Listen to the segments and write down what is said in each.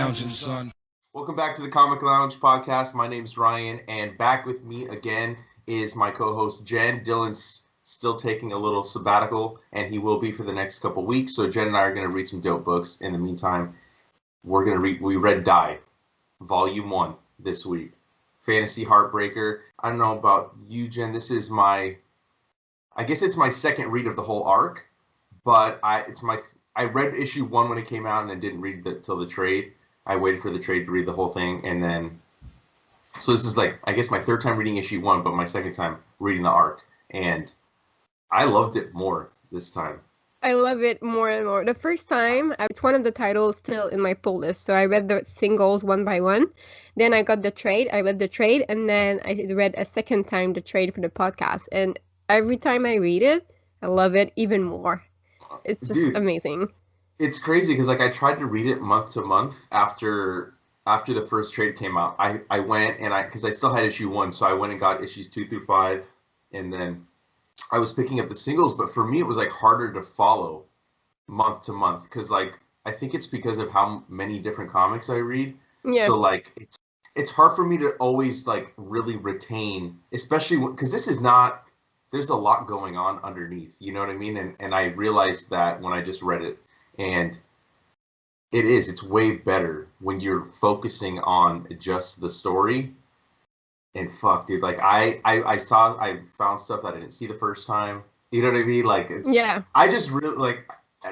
lounging, son. Welcome back to the Comic Lounge podcast. My name's Ryan, and back with me again is my co-host Jen. Dylan's still taking a little sabbatical, and he will be for the next couple weeks. So Jen and I are going to read some dope books. In the meantime, we read Die Vol.1 this week. Fantasy Heartbreaker. I don't know about you, Jen. This is I guess it's my second read of the whole arc, but I read issue 1 when it came out and then didn't read it till the trade. I waited for the trade to read the whole thing, and then so this is I guess my third time reading issue 1, but my second time reading the arc, and I loved it more this time. I love it more and more. The first time, it's one of the titles still in my pull list, so I read the singles one by one. Then I got the trade. I read the trade, and then I read a second time the trade for the podcast. And every time I read it, I love it even more. It's just amazing. It's crazy because I tried to read it month to month after the first trade came out. I went and because I still had issue 1, so I went and got issues 2 through 5, and then I was picking up the singles. But for me, it was harder to follow month to month because I think it's because of how many different comics I read. Yeah. So it's hard for me to always really retain, especially because this is not. There's a lot going on underneath. You know what I mean? And I realized that when I just read it. And it's way better when you're focusing on just the story. And fuck, dude, I found stuff that I didn't see the first time. You know what I mean? Yeah. I just really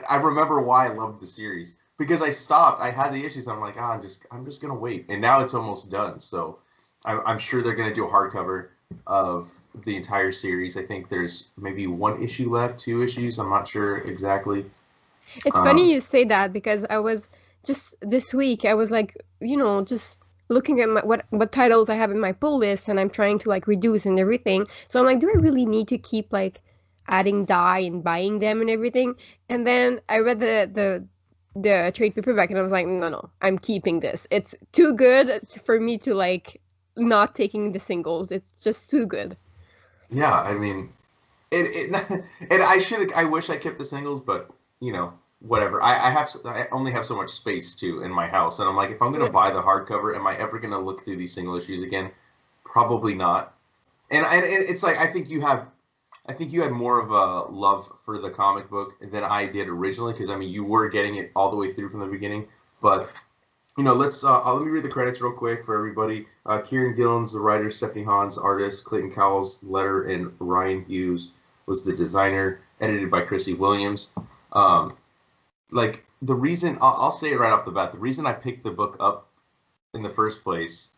I remember why I loved the series because I stopped. I had the issues. I'm like, I'm just gonna wait. And now it's almost done. So I'm sure they're gonna do a hardcover of the entire series. I think there's maybe 1 issue left, 2 issues. I'm not sure exactly. It's funny you say that because I was just this week, I was just looking at what titles I have in my pull list, and I'm trying to reduce and everything. So I'm like, do I really need to keep adding Die and buying them and everything? And then I read the trade paperback and I was like, no, I'm keeping this. It's too good for me to not taking the singles. It's just too good. Yeah, I mean, and I wish I kept the singles, but whatever. I only have so much space too in my house, and I'm like, if I'm gonna buy the hardcover, am I ever gonna look through these single issues again? Probably not. And it's I think you had more of a love for the comic book than I did originally, because I mean you were getting it all the way through from the beginning. But let's let me read the credits real quick for everybody. Kieran Gillen's the writer, Stephanie Hahn's artist, Clayton Cowell's letter, and Ryan Hughes was the designer. Edited by Chrissy Williams. The reason, I'll say it right off the bat, the reason I picked the book up in the first place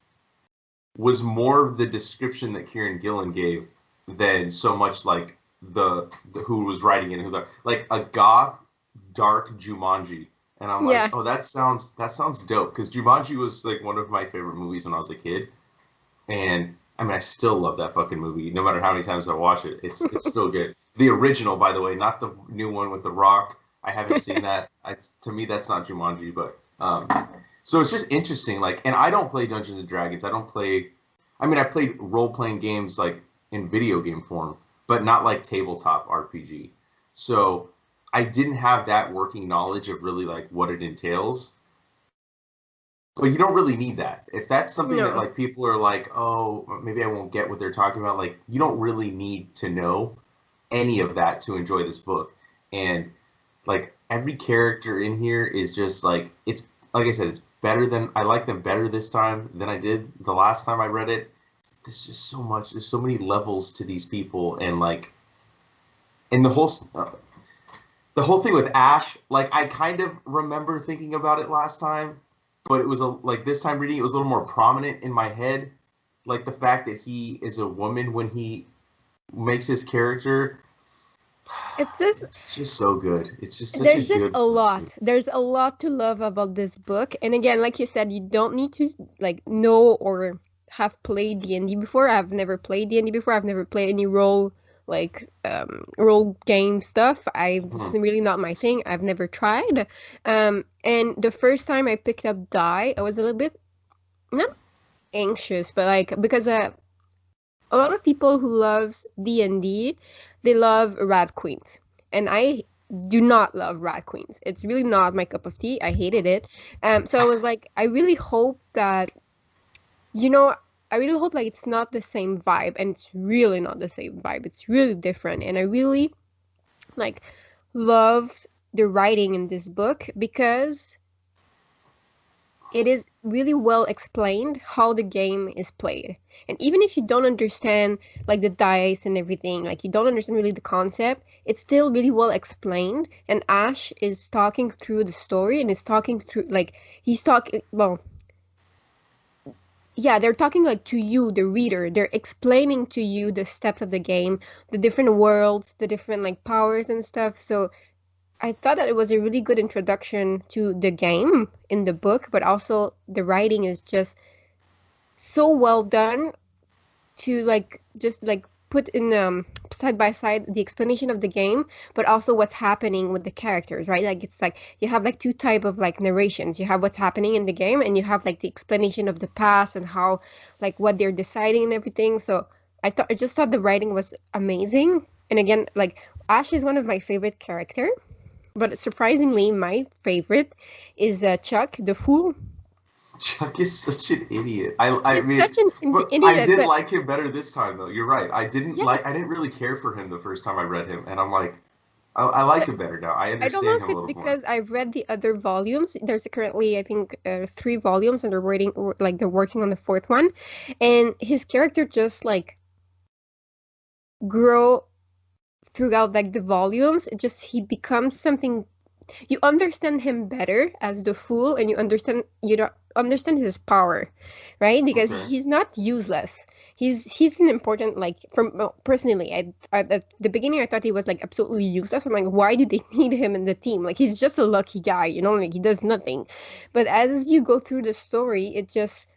was more the description that Kieran Gillen gave than so much the who was writing it, a goth, dark Jumanji. And I'm like, oh, that sounds dope, because Jumanji was one of my favorite movies when I was a kid. And I mean, I still love that fucking movie. No matter how many times I watch it, it's still good. The original, by the way, not the new one with The Rock. I haven't seen that. To me, that's not Jumanji, but so it's just interesting. And I don't play Dungeons and Dragons. I played role-playing games in video game form, but not tabletop RPG. So I didn't have that working knowledge of really what it entails. But you don't really need that. If that's something that people are oh, maybe I won't get what they're talking about. You don't really need to know any of that to enjoy this book. And every character in here is just it's like I said, it's better than I like them better this time than I did the last time I read it. There's just so much. There's so many levels to these people, and and the whole thing with Ash. I kind of remember thinking about it last time, but it was this time reading it was a little more prominent in my head. The fact that he is a woman when he makes his character. It's just so good. It's just such There's just a lot. There's a lot to love about this book. And again, like you said, you don't need to know or have played D&D before. I've never played D&D before. I've never played any role game stuff. It's really not my thing. I've never tried. And the first time I picked up Die, I was a little bit not anxious, but because a lot of people who loves D&D, they love Rad Queens. And I do not love rat queens. It's really not my cup of tea. I hated it. So I was like, I really hope that, you know, I really hope like it's not the same vibe, and it's really not the same vibe. It's really different, and I really like loved the writing in this book because it is really well explained how the game is played. And even if you don't understand like the dice and everything, like you don't understand really the concept, it's still really well explained. And Ash is talking through the story and is talking through like he's talking well, yeah, they're talking like to you, the reader. They're explaining to you the steps of the game, the different worlds, the different like powers and stuff. So I thought that it was a really good introduction to the game in the book, but also the writing is just so well done to like just like put in side by side the explanation of the game, but also what's happening with the characters, right? Like it's like you have like two type of like narrations. You have what's happening in the game, and you have like the explanation of the past and how like what they're deciding and everything. So I just thought the writing was amazing. And again, like Ash is one of my favorite character. But surprisingly, my favorite is Chuck, the fool. Chuck is such an idiot. I He's mean, such an but I idiot, did but like him better this time though. You're right. yeah, I didn't really care for him the first time I read him, and I'm like, I like but him better now. I I don't know understand if him a it's little more. because I've read the other volumes. There's currently, I think, 3 volumes, and they're waiting, like they're working on the fourth one, and his character just like grow throughout like the volumes. It just he becomes something you understand him better as the fool, and you don't understand his power, right? Because Okay. he's not useless. He's an important like from well, personally. At the beginning I thought he was like absolutely useless. I'm like, why do they need him in the team? Like he's just a lucky guy, you know, like he does nothing. But as you go through the story, it just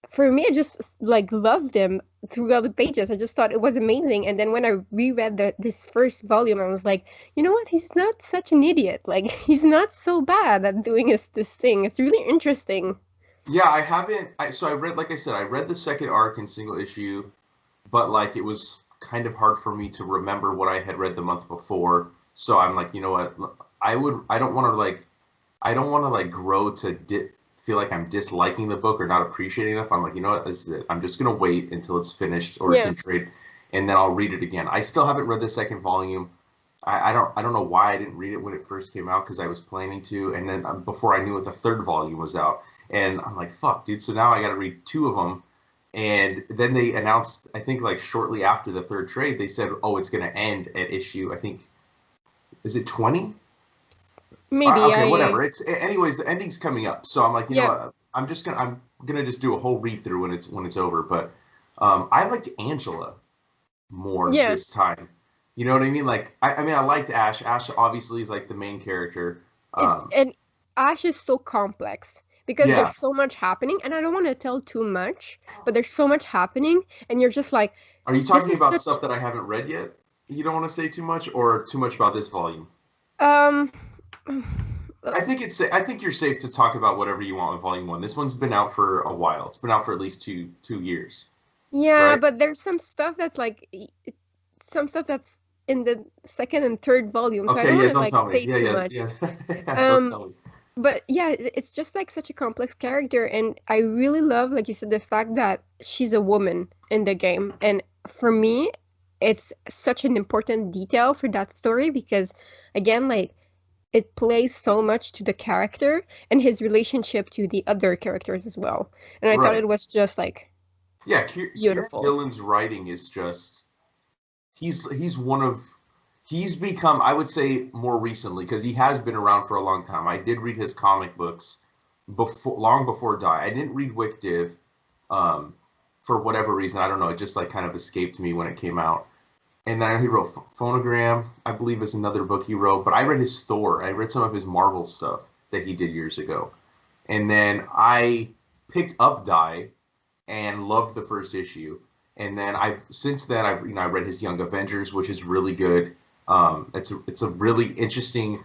for me, I just like loved him throughout the pages. I just thought it was amazing. And then when I reread this first volume, I was like, you know what? He's not such an idiot. Like he's not so bad at doing this thing. It's really interesting. Yeah, I haven't. So I read, like I said, I read the second arc in single issue, but like it was kind of hard for me to remember what I had read the month before. So I'm like, you know what? I don't want to like, I don't want to like grow to feel like I'm disliking the book or not appreciating enough. I'm like, you know what? This is it. I'm just gonna wait until it's finished or it's Yeah. in trade, and then I'll read it again. I still haven't read the second volume. I don't know why I didn't read it when it first came out because I was planning to, and then before I knew it, the third volume was out, and I'm like, fuck, dude. So now I got to read two of them, and then they announced, I think like shortly after the third trade, they said, oh, it's gonna end at issue, I think, is it 20? Maybe Okay, I whatever. Anyways, the ending's coming up, so I'm like, you know yeah. what? I'm gonna just do a whole read through when it's over. But I liked Angela more Yeah. this time. You know what I mean? Like, I mean, I liked Ash. Ash obviously is like the main character. It's Um, and Ash is so complex because yeah. there's so much happening, and I don't want to tell too much, but there's so much happening, and you're just like, Are you this talking is about such stuff that I haven't read yet? You don't want to say too much, or too much about this volume? um I think you're safe to talk about whatever you want with Volume One. This one's been out for a while. It's been out for at least two years, yeah, right? but there's some stuff that's like some stuff that's in the second and third volume, so I Okay, don't want yeah, to don't like tell me. say Yeah, too yeah, much. yeah. Yeah, don't Um, tell me. but yeah, it's just like such a complex character, and I really love, like you said, the fact that she's a woman in the game. And for me, it's such an important detail for that story because, again, like it plays so much to the character and his relationship to the other characters as well. And I thought Right. it was just like Yeah, Kieran beautiful. Gillen's writing is just he's one of he's become, I would say, more recently, because he has been around for a long time. I did read his comic books before, long before Die. I didn't read Wick Div, um, for whatever reason. I don't know. It just like kind of escaped me when it came out. And then he wrote Phonogram, I believe, is another book he wrote. But I read his Thor. I read some of his Marvel stuff that he did years ago. And then I picked up Die and loved the first issue. And then I've I read his Young Avengers, which is really good. It's a really interesting.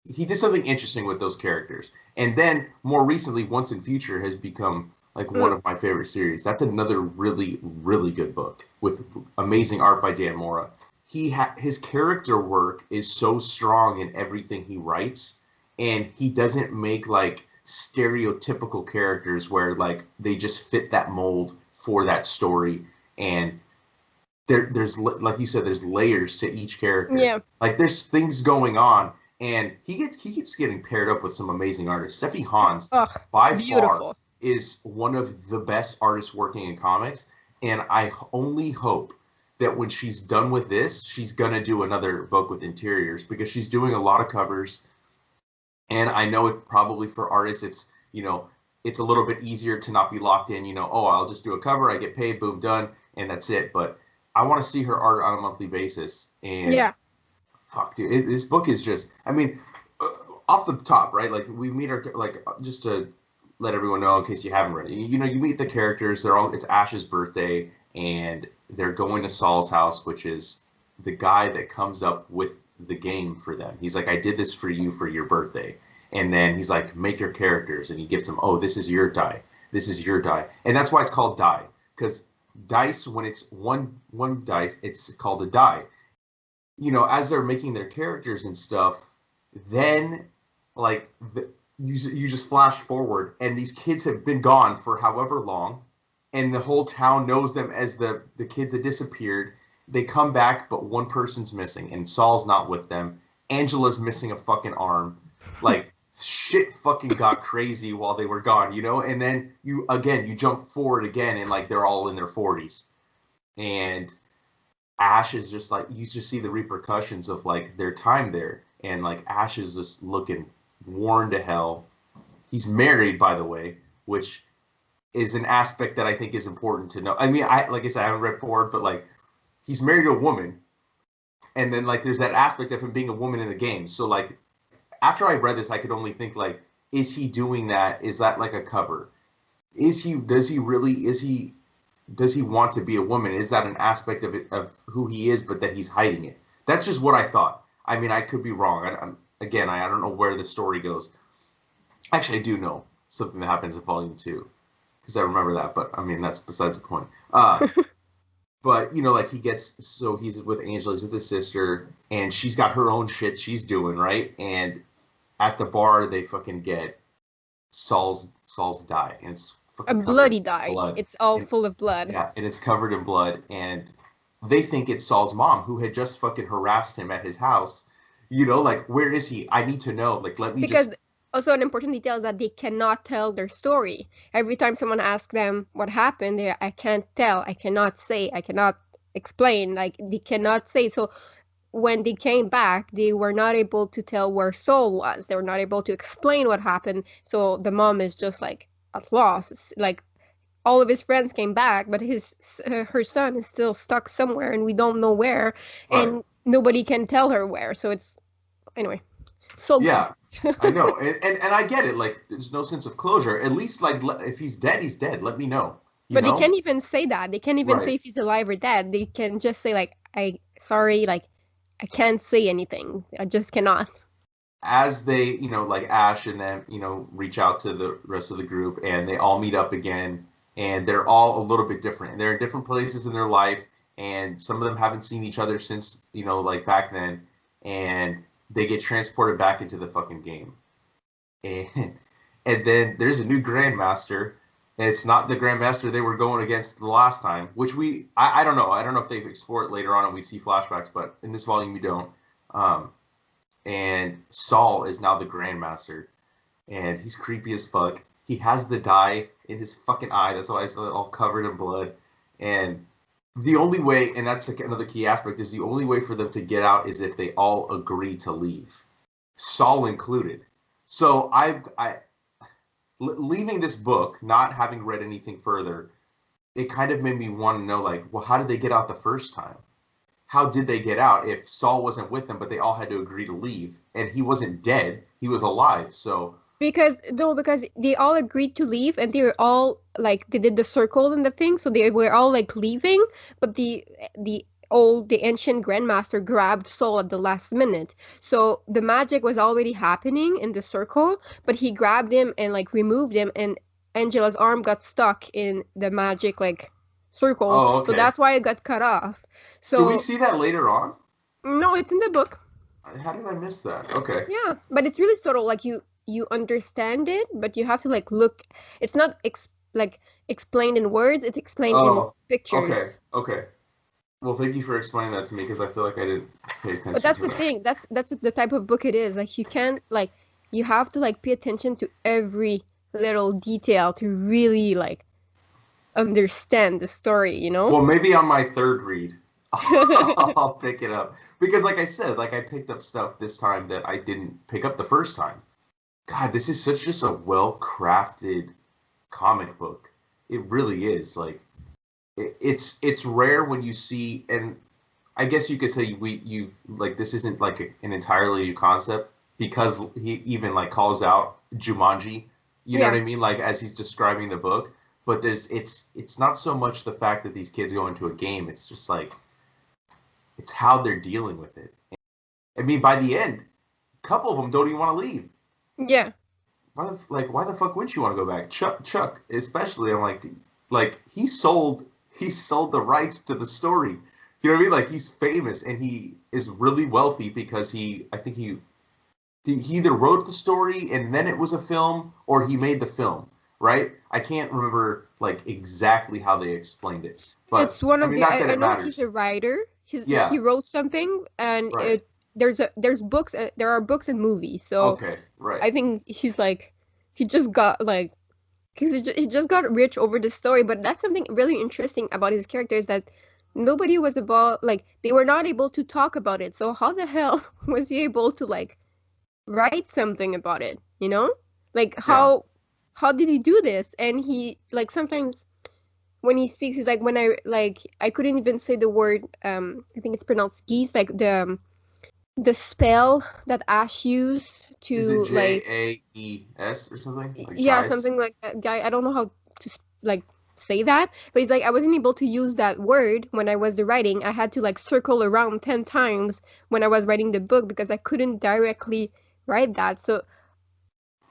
He did something interesting with those characters. And then more recently, Once in Future has become like one Mm. of my favorite series. That's another really good book with amazing art by Dan Mora. his character work is so strong in everything he writes, and he doesn't make like stereotypical characters where like they just fit that mold for that story. And there's like you said, there's layers to each character. Yeah. Like there's things going on, and he keeps getting paired up with some amazing artists. Steffi Hans, by far, is one of the best artists working in comics, and I only hope that when she's done with this, she's gonna do another book with interiors, because she's doing a lot of covers, and I know it probably for artists, it's, you know, it's a little bit easier to not be locked in, you know, oh, I'll just do a cover, I get paid, boom, done, and that's it. But I want to see her art on a monthly basis. And yeah, fuck, dude, this book is just, I mean, off the top, right? Like we meet her, like just to let everyone know in case you haven't read it. You know, you meet the characters. It's Ash's birthday, and they're going to Saul's house, which is the guy that comes up with the game for them. He's like, I did this for you for your birthday. And then he's like, make your characters. And he gives them, oh, this is your die. This is your die. And that's why it's called die. Because dice, when it's one dice, it's called a die. You know, as they're making their characters and stuff, then like you just flash forward, and these kids have been gone for however long, and the whole town knows them as the kids that disappeared. They come back, but one person's missing, and Saul's not with them. Angela's missing a fucking arm. Like, shit fucking got crazy while they were gone, you know? And then you jump forward again, and like they're all in their 40s. And Ash is just like, you just see the repercussions of like their time there. And like Ash is just looking worn to hell. He's married, by the way, which is an aspect that I think is important to know. I mean, like I said, I haven't read forward, but like he's married to a woman. And then like there's that aspect of him being a woman in the game. So like after I read this, I could only think like, is he doing that? Is that like a cover? Does he want to be a woman? Is that an aspect of it, of who he is, but that he's hiding it? That's just what I thought. I mean, I could be wrong. I don't know where the story goes. Actually, I do know something that happens in Volume 2, because I remember that, but I mean, that's besides the point. But, you know, like he's with Angela, he's with his sister, and she's got her own shit she's doing, right? And at the bar, they fucking get Saul's die, and it's a bloody die. It's all full of blood. Yeah, and it's covered in blood, and they think it's Saul's mom, who had just fucking harassed him at his house. You know, like, where is he? I need to know. Like, let me because also an important detail is that they cannot tell their story. Every time someone asks them what happened, I can't tell, I cannot say, I cannot explain. Like, they cannot say. So when they came back, they were not able to tell where Saul was. They were not able to explain what happened. So the mom is just like at loss. Like, all of his friends came back, but her son is still stuck somewhere, and we don't know where, and nobody can tell her where. So it's, anyway, so yeah, I know, and I get it. Like, there's no sense of closure. At least, like, if he's dead, he's dead. Let me know. But they can't even say that. They can't even say if he's alive or dead. They can just say like, sorry, like, I can't say anything. I just cannot. As they, you know, like Ash and them, you know, reach out to the rest of the group, and they all meet up again. And they're all a little bit different. They're in different places in their life, and some of them haven't seen each other since, you know, like back then. And they get transported back into the fucking game. And then there's a new Grandmaster. And it's not the Grandmaster they were going against the last time, which I don't know. I don't know if they've explored it later on and we see flashbacks, but in this volume we don't. And Saul is now the Grandmaster. And he's creepy as fuck. He has the dye in his fucking eye. That's why it's all covered in blood. And the only way, and that's like another key aspect, is the only way for them to get out is if they all agree to leave, Saul included. So leaving this book, not having read anything further, it kind of made me want to know, like, well, how did they get out the first time? How did they get out if Saul wasn't with them, but they all had to agree to leave? And he wasn't dead. He was alive, so... Because they all agreed to leave, and they were all like, they did the circle and the thing, so they were all like leaving, but the ancient Grandmaster grabbed Saul at the last minute. So the magic was already happening in the circle, but he grabbed him and like removed him, and Angela's arm got stuck in the magic like circle. Oh, okay. So that's why it got cut off. So do we see that later on? No, it's in the book. How did I miss that? Okay. Yeah, but it's really subtle. Like you understand it, but you have to like look. It's not like explained in words. It's explained in Oh, okay, pictures. okay. Well, thank you for explaining that to me because I feel like I didn't pay But attention that's to the that. thing. That's the type of book it is. Like you can't like you have to like pay attention to every little detail to really like understand the story, you know? Well, maybe on my third read, I'll pick it up because, like I said, like I picked up stuff this time that I didn't pick up the first time. God, this is such just a well-crafted comic book. It really is. Like it's rare when you see, and I guess you could say you've like this isn't like an entirely new concept because he even like calls out Jumanji. You know what Yeah. I mean? Like as he's describing the book. But it's not so much the fact that these kids go into a game. It's just like it's how they're dealing with it. I mean, by the end, a couple of them don't even want to leave. Yeah. Why the fuck wouldn't you want to go back? Chuck, especially. I'm like he sold the rights to the story. You know what I mean? Like he's famous and he is really wealthy because I think he either wrote the story and then it was a film or he made the film, right? I can't remember like exactly how they explained it, but It's one I of mean the not that I it know he's matters. a writer. He Yeah, wrote something and right. it there's books there are books and movies. So Okay, right. I think he's like he just got like because he just got rich over the story. But that's something really interesting about his characters that nobody was about like they were not able to talk about it. So how the hell was he able to like write something about it? You know, like Yeah. how did he do this? And he like sometimes when he speaks, he's like when I couldn't even say the word. I think it's pronounced geese, like the spell that Ash used Is it to like Jaes or something? Like yeah, guys? something like that. Guy, I don't know how to like say that, but he's like I wasn't able to use that word when I was writing. I had to like circle around 10 times when I was writing the book because I couldn't directly write that. So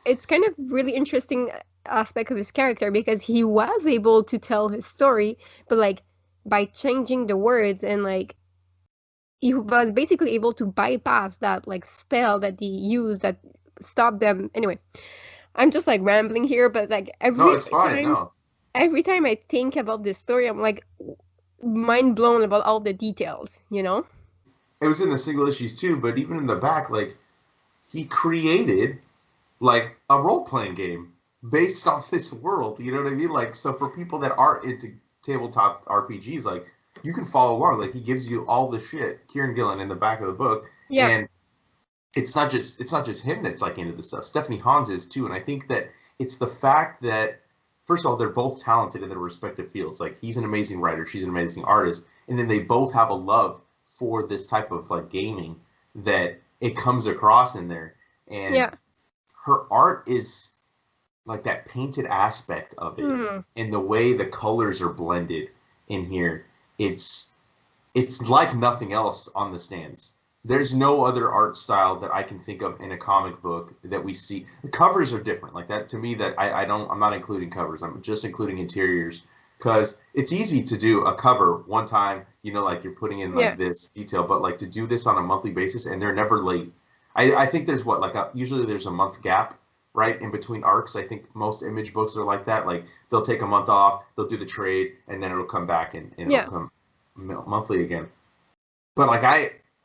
it's kind of really interesting aspect of his character because he was able to tell his story, but like by changing the words and like he was basically able to bypass that like spell that he used that stopped them. Anyway, I'm just like rambling here, but like No, it's fine. No. every time I think about this story, I'm like mind blown about all the details, you know? It was in the single issues too, but even in the back, like he created like a role playing game based on this world. You know what I mean? Like, so for people that aren't into tabletop RPGs, like you can follow along. Like he gives you all the shit, Kieran Gillen in the back of the book, Yeah. and it's not just him that's like into this stuff. Stephanie Hans is too, and I think that it's the fact that first of all they're both talented in their respective fields. Like he's an amazing writer, she's an amazing artist, and then they both have a love for this type of like gaming that it comes across in there. And Yeah. her art is like that painted aspect of it Hmm. and the way the colors are blended in here. It's like nothing else on the stands. There's no other art style that I can think of in a comic book that we see. The covers are different. Like that to me that I'm not including covers. I'm just including interiors because it's easy to do a cover one time, like you're putting in Yeah. like this detail, but like to do this on a monthly basis and they're never late. I think there's what like usually there's a month gap right in between arcs. I think most image books are like that. Like they'll take a month off, they'll do the trade, and then it'll come back and it'll Yeah. come monthly again. But like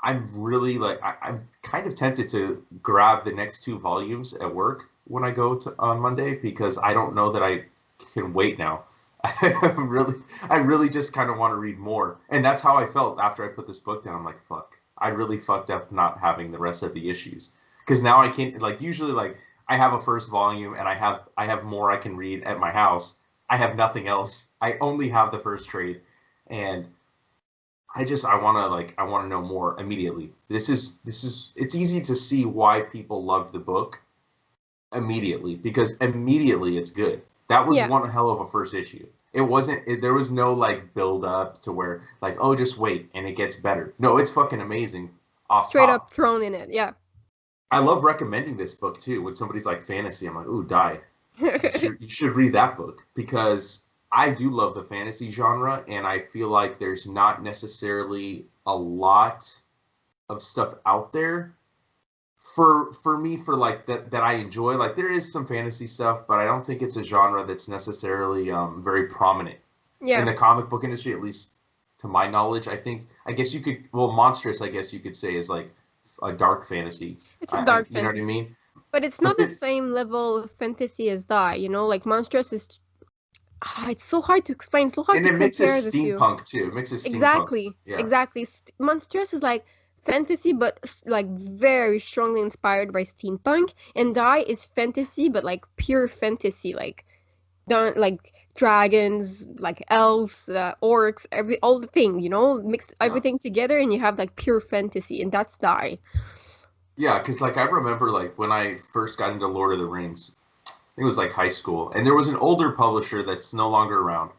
I'm really like I'm kind of tempted to grab the next two volumes at work when I go to on Monday because I don't know that I can wait now. I really just kind of want to read more, and that's how I felt after I put this book down. I'm like, fuck, I really fucked up not having the rest of the issues because now I can't like usually like I have a first volume and I have more I can read at my house. I have nothing else. I only have the first trade, and I want to know more immediately. This is it's easy to see why people love the book immediately because immediately it's good. That was Yeah. one hell of a first issue. There was no like build up to where like oh just wait and it gets better. No, it's fucking amazing off Straight up top. thrown in it. Yeah. I love recommending this book too when somebody's like fantasy. I'm like, ooh, die. You should read that book because I do love the fantasy genre and I feel like there's not necessarily a lot of stuff out there for me, for like that I enjoy. Like there is some fantasy stuff, but I don't think it's a genre that's necessarily very prominent in the comic book industry, at least to my knowledge. I guess you could, well, monstrous, I guess you could say, is like a dark fantasy. It's a dark you know what I fantasy. mean? But it's not the same level of fantasy as Die, you know? Like monstrous is it's so hard to explain, so hard And to it mixes compare the two. steampunk too. It mixes steampunk. Exactly. Yeah. Exactly. Monstrous is like fantasy, but like very strongly inspired by steampunk, and Die is fantasy, but like pure fantasy, like don't like dragons, like elves, orcs, all the thing, you know, mix everything together, and you have like pure fantasy, and that's Die. Yeah, because like I remember like when I first got into Lord of the Rings, it was like high school, and there was an older publisher that's no longer around,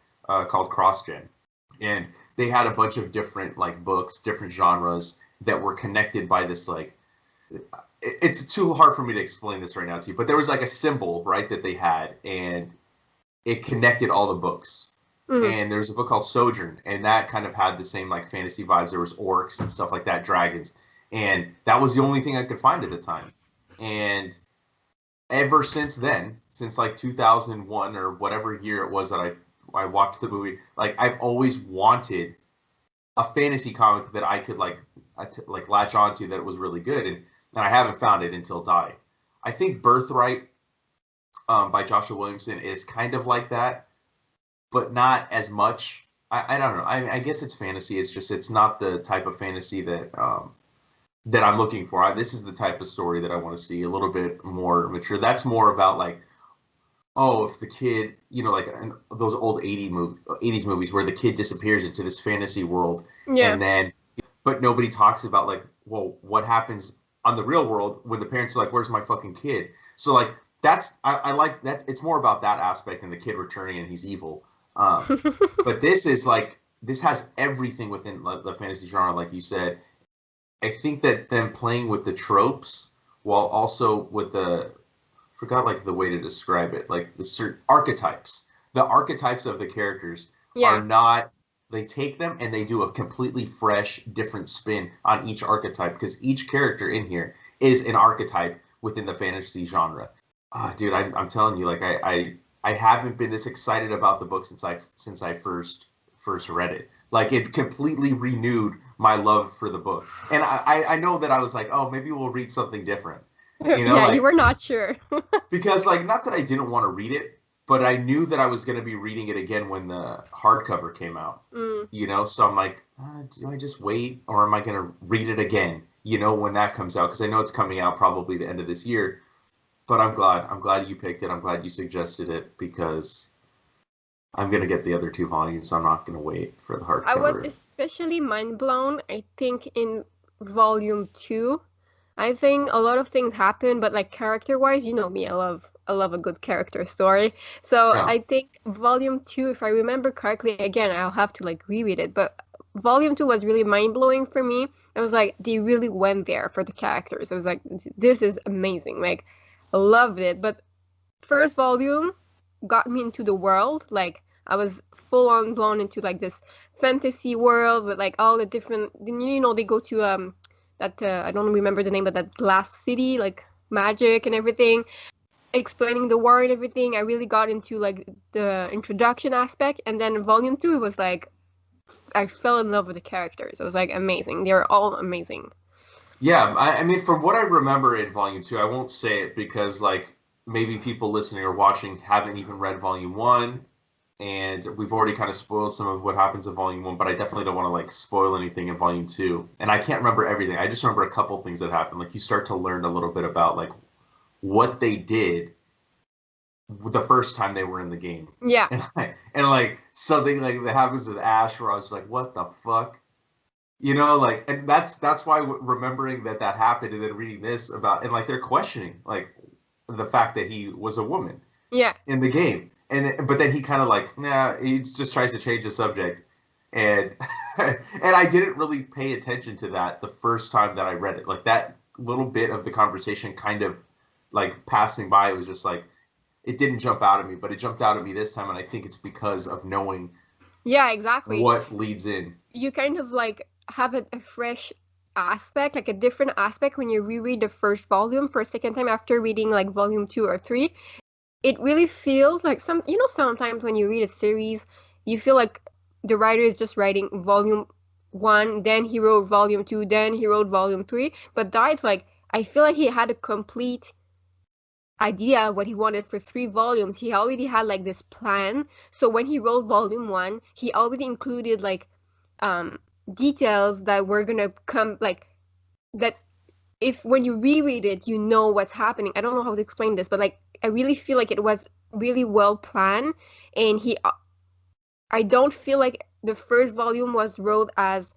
called CrossGen, and they had a bunch of different like books, different genres that were connected by this like. It's too hard for me to explain this right now to you, but there was like a symbol, right, that they had, and it connected all the books. And there's a book called Sojourn, and that kind of had the same like fantasy vibes. There was orcs and stuff like that, dragons, and that was the only thing I could find at the time. And ever since then, since like 2001 or whatever year it was that I watched the movie, like I've always wanted a fantasy comic that I could like latch onto, that was really good, and I haven't found it until Die. I think Birthright, by Joshua Williamson, is kind of like that, but not as much. I don't know. I guess it's fantasy. It's just it's not the type of fantasy that that I'm looking for. This is the type of story that I want to see, a little bit more mature. That's more about like, oh, if the kid, you know, like those old 80s movies where the kid disappears into this fantasy world, and then, but nobody talks about like, well, what happens on the real world when the parents are like, where's my fucking kid? So like that's I like that. It's more about that aspect and the kid returning and he's evil. But this is like, this has everything within the fantasy genre, like you said. I think that them playing with the tropes while also with forgot like the way to describe it, like the certain archetypes. The archetypes of the characters are not, they take them and they do a completely fresh, different spin on each archetype, because each character in here is an archetype within the fantasy genre. Dude, I'm telling you, like I haven't been this excited about the book since I first read it. Like it completely renewed my love for the book. And I know that I was like, oh, maybe we'll read something different. You know, yeah, like, you were not sure. because like, not that I didn't want to read it, but I knew that I was going to be reading it again when the hardcover came out. You know, so I'm like, do I just wait, or am I going to read it again, you know, when that comes out? Because I know it's coming out probably the end of this year. But I'm glad you picked it. I'm glad you suggested it, because I'm going to get the other 2 volumes. I'm not going to wait for the hardcover. I was especially mind blown, I think, in volume 2. I think a lot of things happen, but like character-wise, you know me, I love a good character story. So I think volume 2, if I remember correctly, again, I'll have to like reread it, but volume 2 was really mind-blowing for me. I was like, they really went there for the characters. I was like, this is amazing. Like, I loved it. But first volume got me into the world. Like, I was full on blown into like this fantasy world with like all the different, you know, they go to that I don't remember the name, but that glass city, like magic and everything, explaining the war and everything. I really got into like the introduction aspect, and then volume 2, it was like I fell in love with the characters. It was like amazing. They're all amazing. Yeah, I mean, from what I remember in volume 2, I won't say it because like maybe people listening or watching haven't even read volume 1, and we've already kind of spoiled some of what happens in volume 1, but I definitely don't want to like spoil anything in volume 2. And I can't remember everything. I just remember a couple things that happened. Like you start to learn a little bit about like what they did the first time they were in the game. Yeah. And like something like that happens with Ash, where I was like, what the fuck? You know, like, and that's why remembering that happened, and then reading this about, and like they're questioning like the fact that he was a woman in the game. And but then he kind of like, nah, he just tries to change the subject. And and I didn't really pay attention to that the first time that I read it. Like that little bit of the conversation kind of like passing by, it was just like, it didn't jump out at me, but it jumped out at me this time, and I think it's because of knowing exactly what leads in. You kind of like have a fresh aspect, like a different aspect when you reread the first volume for a second time after reading like volume 2 or 3. It really feels like sometimes when you read a series, you feel like the writer is just writing volume 1, then he wrote volume 2, then he wrote volume 3. But it's like, I feel like he had a complete idea what he wanted for 3 volumes. He already had like this plan. So when he wrote volume 1, he already included like details that were gonna come, like that if when you reread it, you know what's happening. I don't know how to explain this, but like I really feel like it was really well planned, and I don't feel like the first volume was wrote as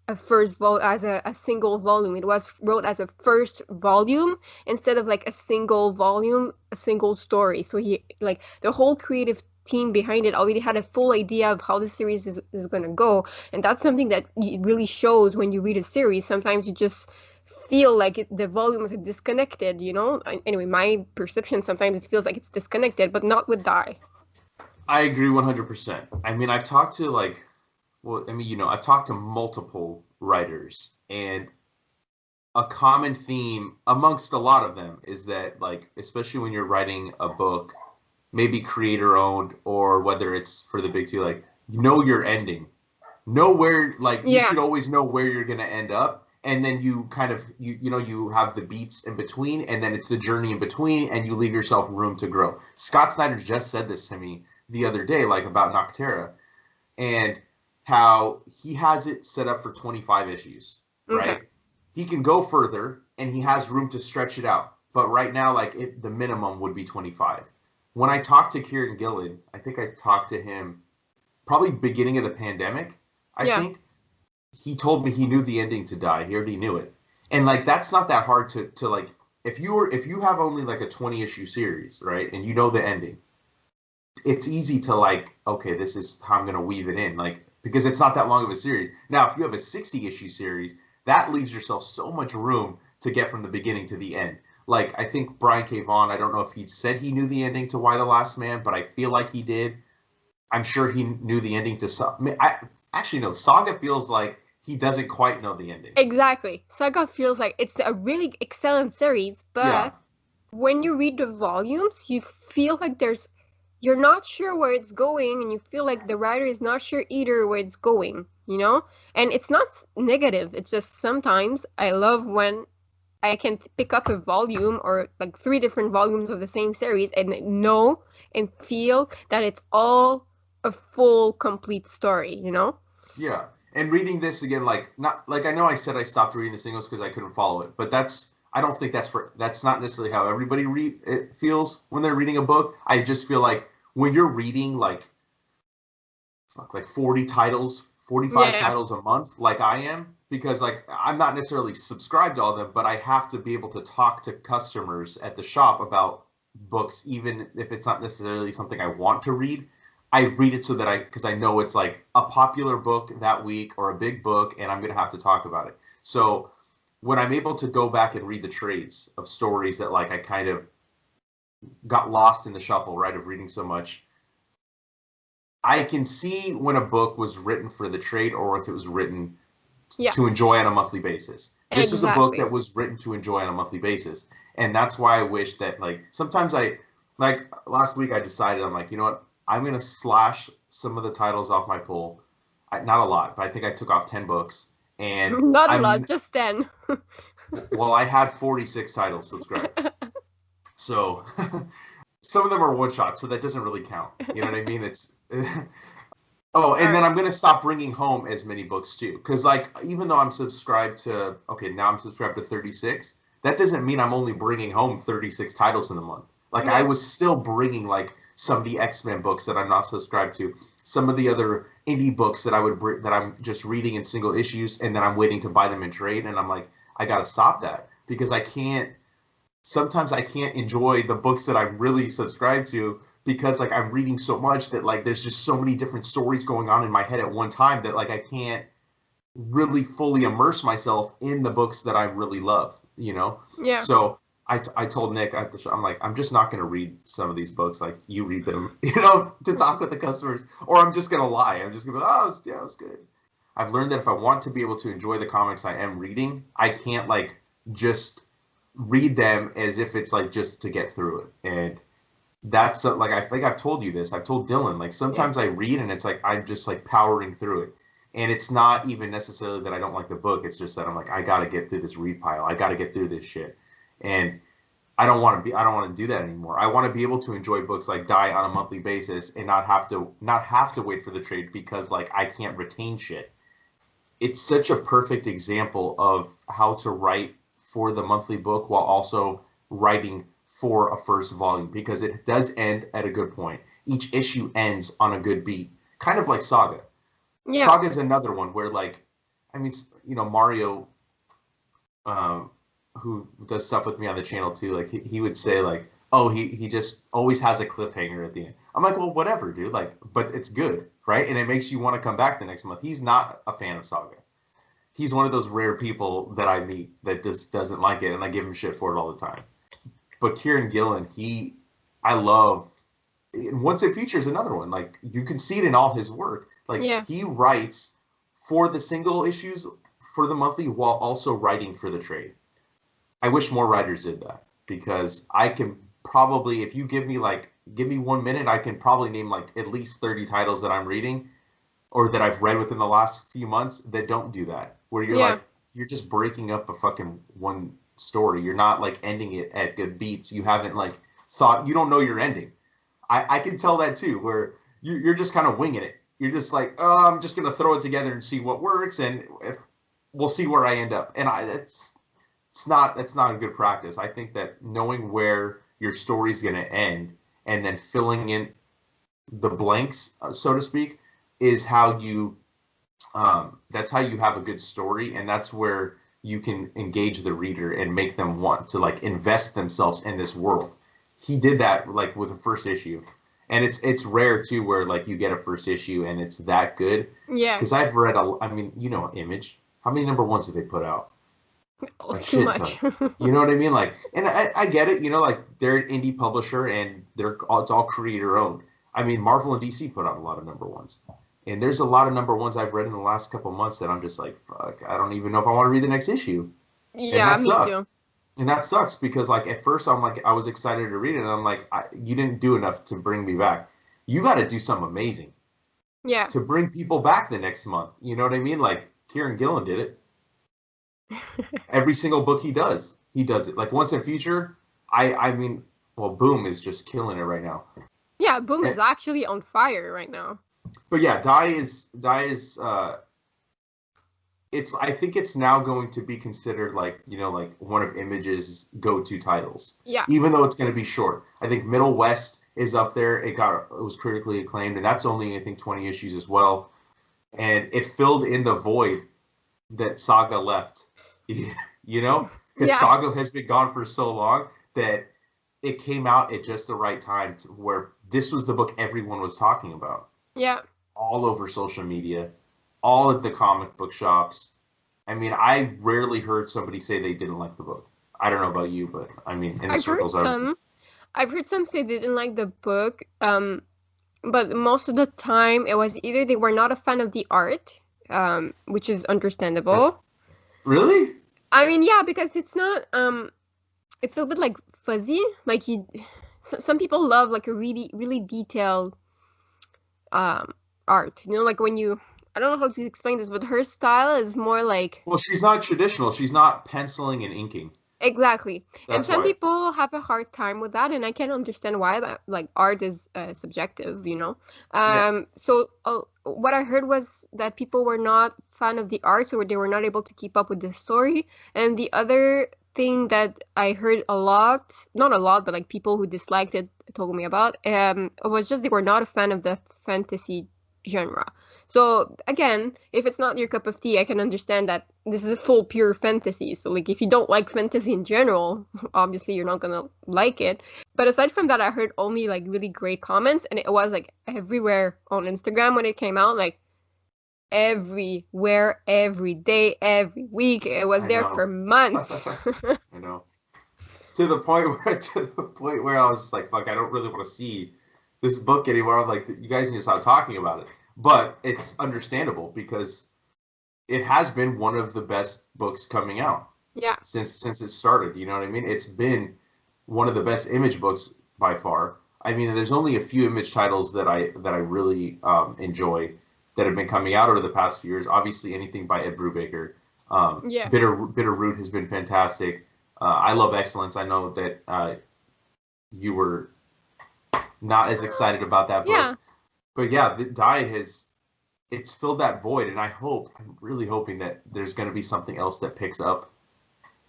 a single volume. It was wrote as a first volume instead of like a single volume, a single story. So he like the whole creative team behind it already had a full idea of how the series is gonna go, and that's something that it really shows when you read a series. Sometimes you just feel like the volumes are disconnected, you know? Anyway, my perception, sometimes it feels like it's disconnected, but not with Die. I agree 100%. I mean, I've talked to I've talked to multiple writers, and a common theme amongst a lot of them is that, like, especially when you're writing a book, maybe creator owned or whether it's for the big two, like, know your ending. Know where, like, you should always know where you're going to end up. And then you kind of, you have the beats in between, and then it's the journey in between, and you leave yourself room to grow. Scott Snyder just said this to me the other day, like, about Noctera, and how he has it set up for 25 issues, right? Okay. He can go further, and he has room to stretch it out. But right now, like, the minimum would be 25. When I talked to Kieran Gillen, I think I talked to him probably beginning of the pandemic, I think. He told me he knew the ending to Die. He already knew it. And like that's not that hard to like if you have only like a 20 issue series, right? And you know the ending. It's easy to like, okay, this is how I'm going to weave it in, like because it's not that long of a series. Now, if you have a 60 issue series, that leaves yourself so much room to get from the beginning to the end. Like I think Brian K. Vaughan, I don't know if he said he knew the ending to Why the Last Man, but I feel like he did. I'm sure he knew the ending to actually no, Saga feels like he doesn't quite know the ending. Exactly. Saga feels like it's a really excellent series, but when you read the volumes, you feel like you're not sure where it's going, and you feel like the writer is not sure either where it's going, you know? And it's not negative. It's just sometimes I love when I can pick up a volume or like 3 different volumes of the same series and know and feel that it's all a full, complete story, you know? Yeah. And reading this again, like not like I know I said I stopped reading the singles because I couldn't follow it, but I don't think that's not necessarily how everybody it feels when they're reading a book. I just feel like when you're reading like 40 titles, 45 titles a month, like I am, because like I'm not necessarily subscribed to all of them, but I have to be able to talk to customers at the shop about books, even if it's not necessarily something I want to read. I read it because I know it's like a popular book that week or a big book, and I'm going to have to talk about it. So when I'm able to go back and read the trades of stories that like I kind of got lost in the shuffle, right, of reading so much, I can see when a book was written for the trade or if it was written to enjoy on a monthly basis. This was a book that was written to enjoy on a monthly basis. And that's why I wish that, like, sometimes like last week I decided, I'm like, you know what, I'm going to slash some of the titles off my pull. Not a lot, but I think I took off 10 books. And not a lot, just 10. Well, I had 46 titles subscribed. So some of them are one shots, so that doesn't really count. You know what I mean? It's oh, and then I'm going to stop bringing home as many books too. Because, like, even though I'm subscribed to, now I'm subscribed to 36, that doesn't mean I'm only bringing home 36 titles in the month. Like, I was still bringing, like, some of the X-Men books that I'm not subscribed to, some of the other indie books that that I'm just reading in single issues, and then I'm waiting to buy them in trade. And I'm like, I got to stop that because sometimes I can't enjoy the books that I'm really subscribed to because like I'm reading so much that like there's just so many different stories going on in my head at one time that like I can't really fully immerse myself in the books that I really love, you know? Yeah. So I told Nick at the show, I'm like, I'm just not going to read some of these books. Like you read them, you know, to talk with the customers, or I'm just going to lie. I'm just going to be like, oh, yeah, it was good. I've learned that if I want to be able to enjoy the comics I am reading, I can't like just read them as if it's like just to get through it. And that's like, I think I've told you this. I've told Dylan, like sometimes I read and it's like I'm just like powering through it. And it's not even necessarily that I don't like the book. It's just that I'm like, I got to get through this read pile. I got to get through this shit. And I don't want to do that anymore. I want to be able to enjoy books like Die on a monthly basis and not have to wait for the trade because like I can't retain shit. It's such a perfect example of how to write for the monthly book while also writing for a first volume, because it does end at a good point. Each issue ends on a good beat, kind of like Saga. Yeah. Saga is another one where, like, I mean, you know, Mario, who does stuff with me on the channel too, like he would say like, oh, he just always has a cliffhanger at the end. I'm like, well, whatever, dude. Like, but it's good, right? And it makes you want to come back the next month. He's not a fan of Saga. He's one of those rare people that I meet that just doesn't like it, and I give him shit for it all the time. But Kieran Gillen, I love, and Once It Features another one. Like, you can see it in all his work. Like, he writes for the single issues for the monthly while also writing for the trade. I wish more writers did that, because I can probably, if you give me 1 minute, I can probably name like at least 30 titles that I'm reading or that I've read within the last few months that don't do that. Where you're like, you're just breaking up a fucking one story. You're not like ending it at good beats. You haven't like thought, you don't know your ending. I can tell that too, where you're just kind of winging it. You're just like, oh, I'm just going to throw it together and see what works. And if we'll see where I end up. And that's not a good practice. I think that knowing where your story's going to end and then filling in the blanks, so to speak, is how you that's how you have a good story, and that's where you can engage the reader and make them want to like invest themselves in this world. He did that like with the first issue, and it's rare too where like you get a first issue and it's that good. Yeah. Because I've read I mean, you know, Image. How many number ones did they put out? Oh, A too shit much. ton. You know what I mean? Like, and I get it. You know, like they're an indie publisher and it's all creator owned. I mean, Marvel and DC put out a lot of number ones. And there's a lot of number ones I've read in the last couple months that I'm just like, fuck, I don't even know if I want to read the next issue. And Yeah, that me sucks. too. And that sucks because like at first I'm like, I was excited to read it, and I'm like, you didn't do enough to bring me back. You got to do something amazing to bring people back the next month. You know what I mean? Like Kieran Gillen did it. Every single book he does it. Like Once in Future, I mean, well, Boom is just killing it right now. Yeah, Boom is actually on fire right now. But yeah, Die is I think it's now going to be considered like, you know, like one of Image's go-to titles. Yeah. Even though it's going to be short. I think Middle West is up there. It was critically acclaimed, and that's only, I think, 20 issues as well. And it filled in the void that Saga left. You know? Because Saga has been gone for so long that it came out at just the right time to where this was the book everyone was talking about. Yeah. All over social media, all at the comic book shops. I mean, I rarely heard somebody say they didn't like the book. I don't know about you, but I mean, in the circles I've heard some say they didn't like the book, but most of the time it was either they were not a fan of the art, which is understandable. Really? I mean, yeah, because it's not, it's a little bit like fuzzy. Like some people love like a really, really detailed art. You know, like when I don't know how to explain this, but her style is more like... Well, she's not traditional. She's not penciling and inking. Exactly. That's and some why. people have a hard time with that, and I can understand why. That, like, art is subjective, you know. So what I heard was that people were not fan of the art, so they were not able to keep up with the story. And the other thing that I heard a lot, not a lot, but like people who disliked it told me about, was just they were not a fan of the fantasy genre. So again, if it's not your cup of tea, I can understand that this is a full pure fantasy. So like if you don't like fantasy in general, obviously you're not gonna like it. But aside from that, I heard only like really great comments, and it was like everywhere on Instagram when it came out, like everywhere, every day, every week. It was there for months. I know. To the point where I was just like, fuck, I don't really want to see this book anymore. I'm like, you guys need to stop talking about it. But it's understandable because it has been one of the best books coming out. Yeah. Since it started, you know what I mean? It's been one of the best Image books by far. I mean, there's only a few Image titles that I really enjoy that have been coming out over the past few years. Obviously, anything by Ed Brubaker. Yeah. Bitterroot has been fantastic. I love Excellence. I know that you were not as excited about that book, Yeah. but yeah, the Die it's filled that void, and I'm really hoping that there's going to be something else that picks up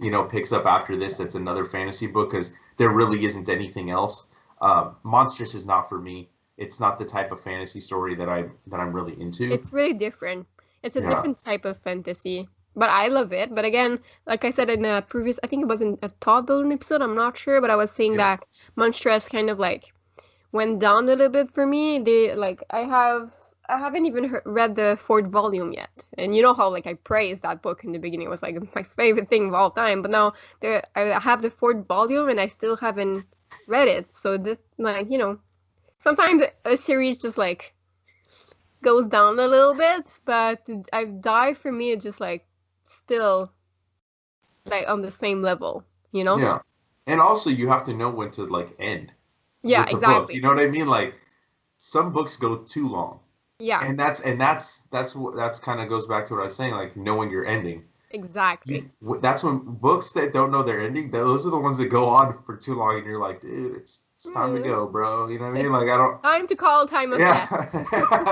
after this. That's another fantasy book, because there really isn't anything else. Monstrous is not for me. It's not the type of fantasy story that I'm really into. It's really different. It's a Yeah. different type of fantasy. But I love it. But again, like I said in a previous, I think it was in a Todd Building episode, I'm not sure, but I was saying Yeah. that Monstrous kind of like went down a little bit for me. I haven't even read the fourth volume yet. And you know how like I praised that book in the beginning. It was like my favorite thing of all time. But now I have the fourth volume and I still haven't read it. So that, like, sometimes a series just like goes down a little bit, but I've Die for me it's just like still like on the same level, you know? Yeah. And also you have to know when to like end Yeah, with the book. exactly. You know what I mean? Like some books go too long. Yeah, And that's kind of goes back to what I was saying, like knowing your ending. exactly. That's when books that don't know their ending, those are the ones that go on for too long, and you're like, dude, it's time to go, bro. You know what I mean? Like I don't. Time to call time of death.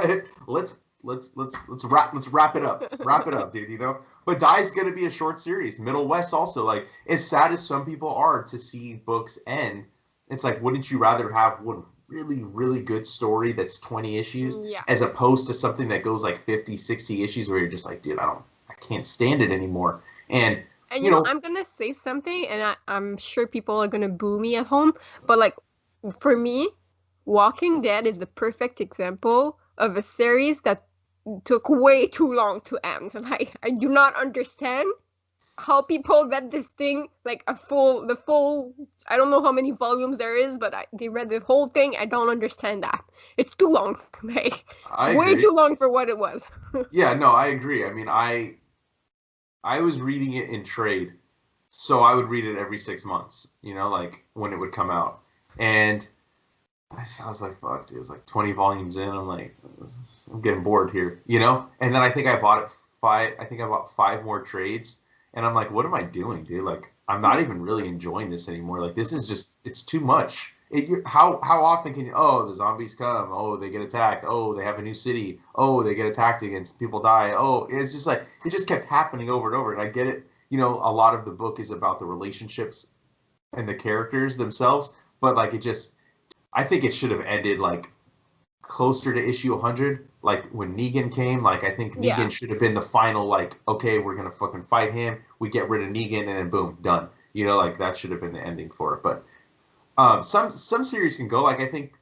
Yeah. let's wrap it up. Wrap it up, dude. You know. But Die's gonna be a short series. Middle West also, like, as sad as some people are to see books end, it's like, wouldn't you rather have one really, really good story that's 20 issues Yeah. as opposed to something that goes like 50, 60 issues where you're just like, dude, I can't stand it anymore. And And you know, I'm gonna say something, and I'm sure people are gonna boo me at home, but like for me, Walking Dead is the perfect example of a series that took way too long to end. Like I do not understand how people read this thing like the full. I don't know how many volumes there is, but they read the whole thing. I don't understand that. It's too long, like I way agree. too long for what it was. Yeah, no, I agree. I mean, I was reading it in trade, so I would read it every 6 months, like when it would come out. And I was like, fuck, dude, it was like 20 volumes in. I'm like, I'm getting bored here. And then I think I bought five more trades, and I'm like, what am I doing, dude? Like, I'm not even really enjoying this anymore. Like, this is just, it's too much. How often can you? Oh, the zombies come. Oh, they get attacked. Oh, they have a new city. Oh, they get attacked against. People die. Oh, it's just like it just kept happening over and over. And I get it. A lot of the book is about the relationships and the characters themselves, but like I think it should have ended like closer to issue 100, like when Negan came. Like I think Yeah. Negan should have been the final. Like, okay, we're gonna fucking fight him. We get rid of Negan, and then boom, done. Like that should have been the ending for it, but. Some series can go, like I think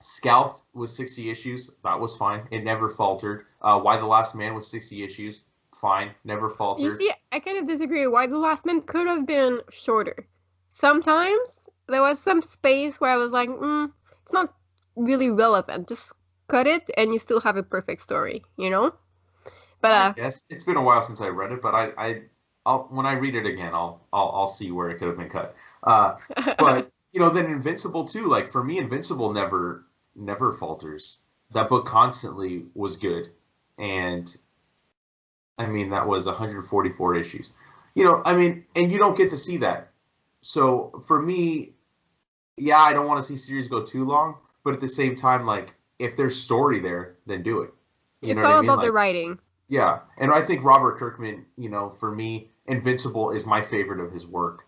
Scalped was 60 issues. That was fine. It never faltered. Why the Last Man was 60 issues. Fine. Never faltered. You see, I kind of disagree. Why the Last Man could have been shorter. Sometimes there was some space where I was like, it's not really relevant. Just cut it and you still have a perfect story, But yes, it's been a while since I read it, but I'll when I read it again, I'll see where it could have been cut. But then Invincible too. Like for me, Invincible never falters. That book constantly was good, and I mean that was 144 issues. I mean, and you don't get to see that. So for me, yeah, I don't want to see series go too long, but at the same time, like if there's story there, then do it. It's What all I mean? about the Like, writing. yeah, and I think Robert Kirkman, for me, Invincible is my favorite of his work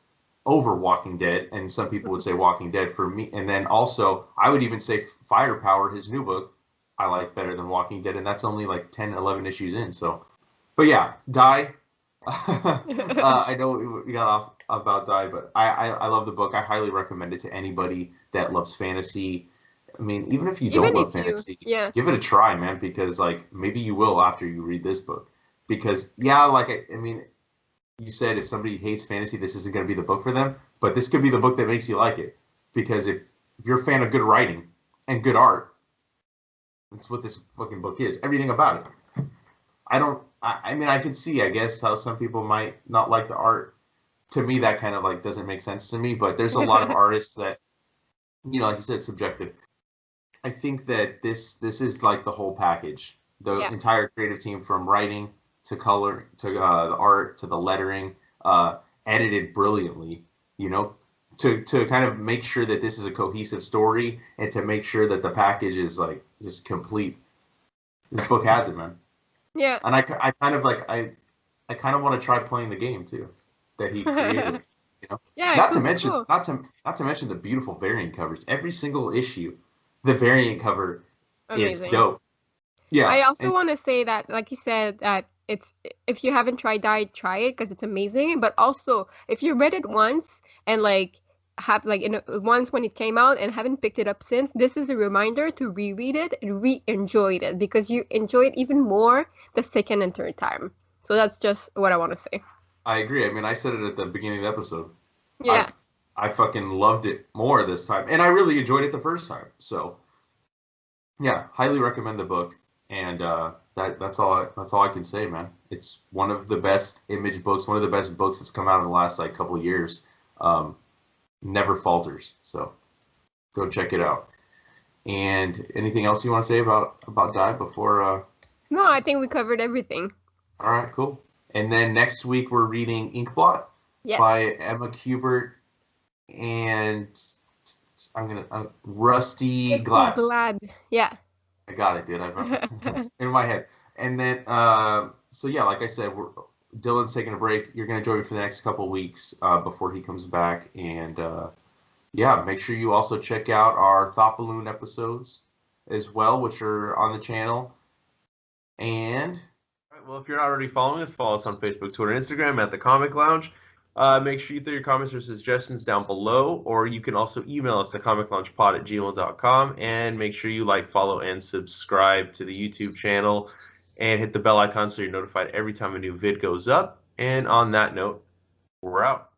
over Walking Dead, and some people would say Walking Dead for me. And then also, I would even say Firepower, his new book, I like better than Walking Dead, and that's only like 10, 11 issues in. So, but yeah, Die. I know we got off about Die, but I love the book. I highly recommend it to anybody that loves fantasy. I mean, even if you don't Even love if you, fantasy, yeah. give it a try, man, because like maybe you will after you read this book. Because yeah, like I mean, you said if somebody hates fantasy, this isn't going to be the book for them, but this could be the book that makes you like it. Because if you're a fan of good writing and good art, that's what this fucking book is. Everything about it. I don't I mean, I can see, I guess, how some people might not like the art. To me, that kind of like doesn't make sense to me. But there's a lot of artists that, like you said, subjective. I think that this is like the whole package. The Yeah. entire creative team, from writing to color to the art to the lettering, edited brilliantly. You know, to kind of make sure that this is a cohesive story and to make sure that the package is like just complete. This book has it, man. Yeah. And I kind of like I kind of want to try playing the game too that he created. You know, Yeah, not to cool, cool, mention cool. not to mention the beautiful variant covers. Every single issue, the variant cover is Amazing. dope. Yeah, I also and want to say that, like you said, that it's if you haven't tried Die, try it because it's amazing. But also, if you read it once and like have like once when it came out and haven't picked it up since, this is a reminder to reread it and re-enjoy it because you enjoy it even more the second and third time. So that's just what I want to say. I agree. I mean, I said it at the beginning of the episode. I Yeah. I fucking loved it more this time, and I really enjoyed it the first time. So yeah, highly recommend the book. And that's all I can say, man. It's one of the best image books, one of the best books that's come out in the last like couple of years. Um, Never falters. So go check it out. And anything else you want to say about Die before? No, I think we covered everything. All right, cool. And then next week we're reading Inkblot by Yes. Emma Kubert and Rusty Rusty Glad. Glad. Yeah. I got it, dude. I in my head. And then, so yeah, like I said, Dylan's taking a break. You're gonna join me for the next couple weeks before he comes back, and yeah, make sure you also check out our Thought Balloon episodes as well, which are on the channel. And all right, well, if you're not already following us, follow us on Facebook, Twitter, and Instagram at The Comic Lounge. Make sure you throw your comments or suggestions down below, or you can also email us at thecomicloungepod@gmail.com, and make sure you like, follow, and subscribe to the YouTube channel, and hit the bell icon so you're notified every time a new vid goes up. And on that note, we're out.